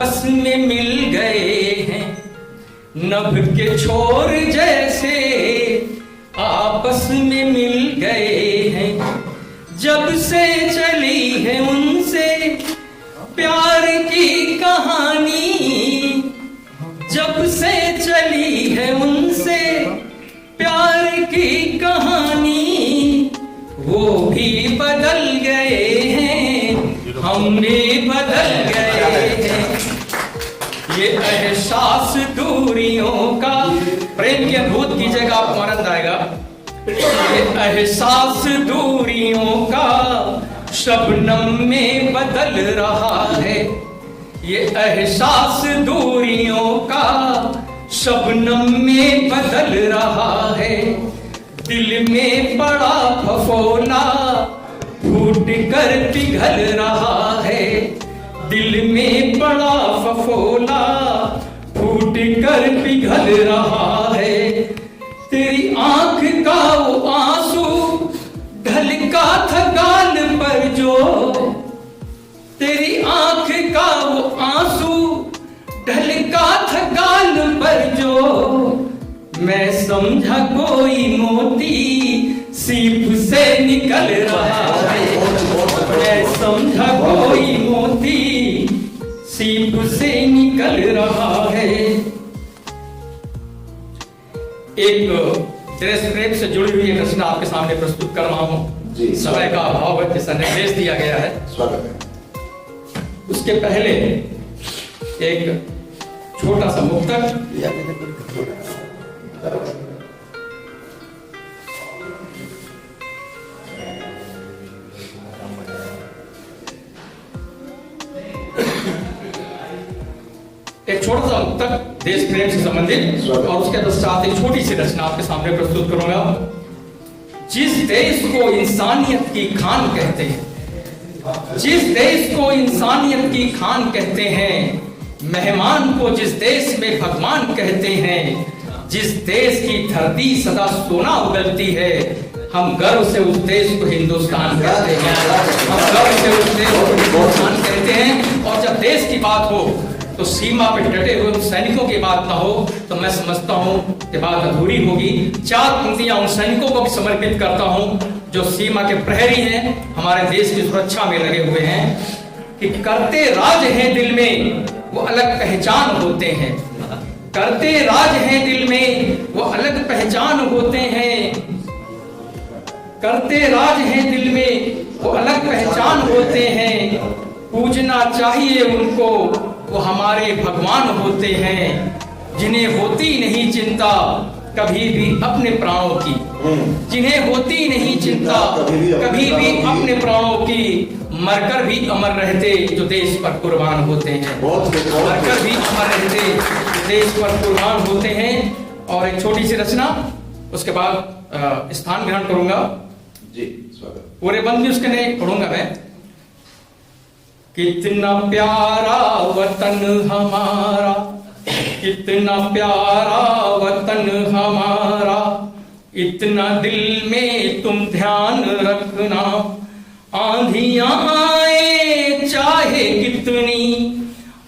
आपस में मिल गए हैं, नभ के छोर जैसे आपस में मिल गए हैं। जब से चली है उनसे प्यार की कहानी, जब से चली है उनसे प्यार की कहानी, वो भी बदल गए हैं, हम भी बदल गए हैं। ये एहसास दूरियों का, प्रेम की अद्भुत की जगह आपको आनंद आएगा। ये एहसास दूरियों का शबनम में बदल रहा है, ये एहसास दूरियों का शबनम में बदल रहा है। दिल में बड़ा फफोला फूट कर पिघल रहा है, दिल में बड़ा फफोला फूट कर पिघल रहा है। तेरी आंख का वो आंसू ढलका था गाल पर जो, तेरी आंख का वो आंसू ढलका था गाल पर जो, मैं समझा कोई मोती सीप से निकल रहा है, मैं समझा कोई मोती सीप से निकल रहा है। एक ड्रेस प्रेम से जुड़ी हुई एक रचना आपके सामने प्रस्तुत कर रहा हूं। समय का अभाव है, जैसा निर्देश दिया गया है। स्वागत है। उसके पहले एक छोटा सा मुक्तक, एक छोटा सा मुक्तक देश प्रेम से संबंधित, और उसके पश्चात एक छोटी सी रचना आपके सामने प्रस्तुत करूंगा। जिस देश को इंसानियत की खान कहते हैं, जिस देश को इंसानियत की खान कहते हैं, मेहमान को जिस देश में भगवान कहते हैं, जिस देश की धरती सदा सोना उगलती है, हम गर्व से उस देश को हिंदुस्तान कहते हैं, हम गर्व से उस देश को हिंदुस्तान कहते हैं। और जब देश की बात हो तो सीमा पे डटे हुए सैनिकों की बात ना हो तो मैं समझता हूं कि बात अधूरी होगी। चार पंक्तियां उन सैनिकों को भी समर्पित करता हूं जो सीमा के प्रहरी हैं, हमारे देश की सुरक्षा में लगे हुए हैं। कि करते राज हैं दिल में वो अलग पहचान होते हैं, करते राज हैं दिल में वो अलग पहचान होते हैं, करते राज हैं दिल में वो अलग पहचान होते हैं। पूजना चाहिए उनको, वो हमारे भगवान होते हैं, जिन्हें होती नहीं चिंता कभी भी अपने प्राणों की, जिन्हें होती नहीं चिंता कभी भी अपने प्राणों की, मरकर भी अमर रहते जो देश पर कुर्बान होते हैं, मरकर भी अमर रहते देश पर कुर्बान होते हैं। और एक छोटी सी रचना, उसके बाद स्थान ग्रहण करूंगा जी। स्वागत। पूरे बंद भी उसके नहीं पढ़ूंगा मैं। कितना प्यारा वतन हमारा, कितना प्यारा वतन हमारा, इतना दिल में तुम ध्यान रखना। आंधियां आए चाहे कितनी,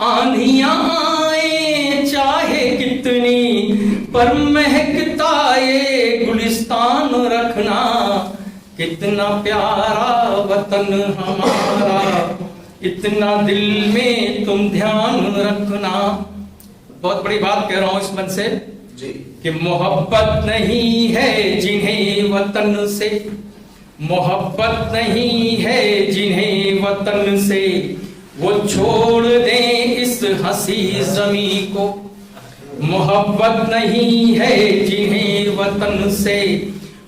आंधियां आए चाहे कितनी, पर महकता ये गुलिस्तान रखना। कितना प्यारा वतन हमारा, इतना दिल में तुम ध्यान रखना। बहुत बड़ी बात कह रहा हूं इस मन से जी, कि मोहब्बत नहीं है जिन्हें वतन से, मोहब्बत नहीं है जिन्हें वतन से, वो छोड़ दें इस हंसी जमी को। मोहब्बत नहीं है जिन्हें वतन से,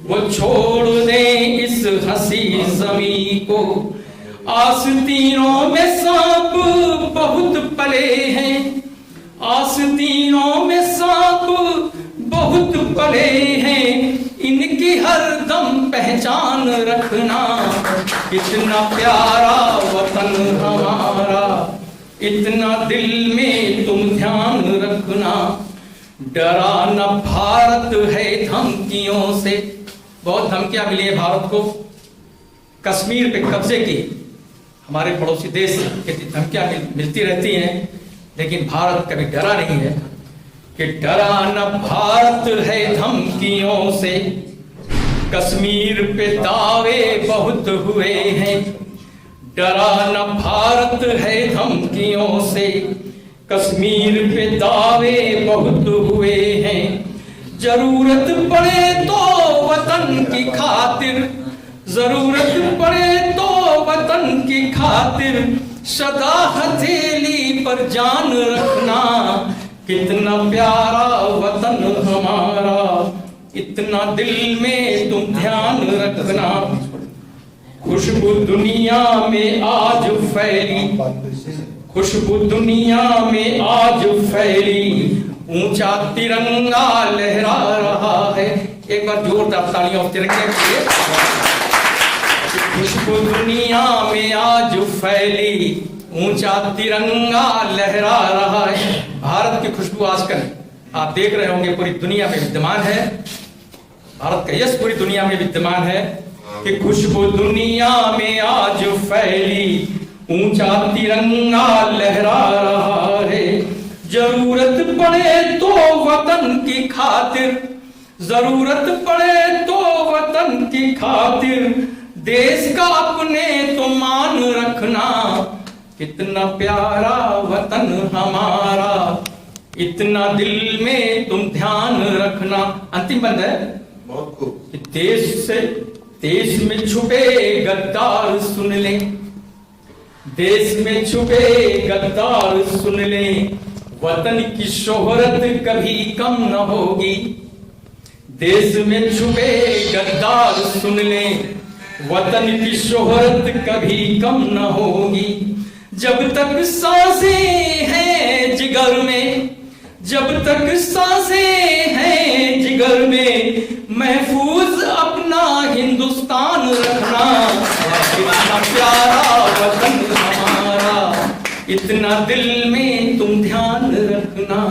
वो छोड़ दें इस हंसी जमी को। आस्तीनों में सांप बहुत पले हैं, आस्तीनों में सांप बहुत पले हैं, इनकी हर दम पहचान रखना। कितना प्यारा वतन हमारा, इतना दिल में तुम ध्यान रखना। डरा न भारत है धमकियों से, बहुत धमकियां मिली है भारत को, कश्मीर पे कब्जे की, हमारे पड़ोसी देश की धमकियां मिलती रहती हैं। लेकिन भारत कभी डरा नहीं है कि डरा न भारत है धमकियों से, कश्मीर पे दावे बहुत हुए हैं। डरा न भारत है धमकियों से, कश्मीर पे दावे बहुत हुए हैं। जरूरत पड़े तो वतन की खातिर, जरूरत पड़े तो वतन की खातिर, सदा हथेली पर जान रखना। कितना प्यारा वतन हमारा, इतना दिल में तुम ध्यान रखना। खुशबू दुनिया में आज फैली, खुशबू दुनिया में आज फैली, ऊंचा तिरंगा लहरा रहा है। एक बार जोरदार तालियां और तिरंगे के लिए। खुशबू दुनिया में आज फैली, ऊंचा तिरंगा लहरा रहा है। भारत की खुशबू आजकल आप देख रहे होंगे पूरी दुनिया में विद्यमान है। भारत का यश पूरी दुनिया में विद्यमान है कि खुशबू दुनिया में आज फैली, ऊंचा तिरंगा लहरा रहा है। जरूरत पड़े तो वतन की खातिर, जरूरत पड़े तो वतन की खातिर, देश का अपने तो मान रखना। कितना प्यारा वतन हमारा, इतना दिल में तुम ध्यान रखना। अंतिम बंद है बहुत खूब। देश में छुपे गद्दार सुन ले, देश में छुपे गद्दार सुन ले, वतन की शोहरत कभी कम न होगी। देश में छुपे गद्दार सुन ले, वतन की शोहरत कभी कम न होगी। जब तक सांसें हैं जिगर में, जब तक सांसें हैं जिगर में, महफूज अपना हिंदुस्तान रखना। इतना प्यारा वतन हमारा, इतना दिल में तुम ध्यान रखना,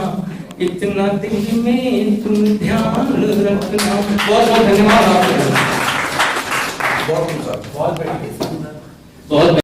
इतना दिल में तुम ध्यान रखना। बहुत बहुत धन्यवाद आपका। बहुत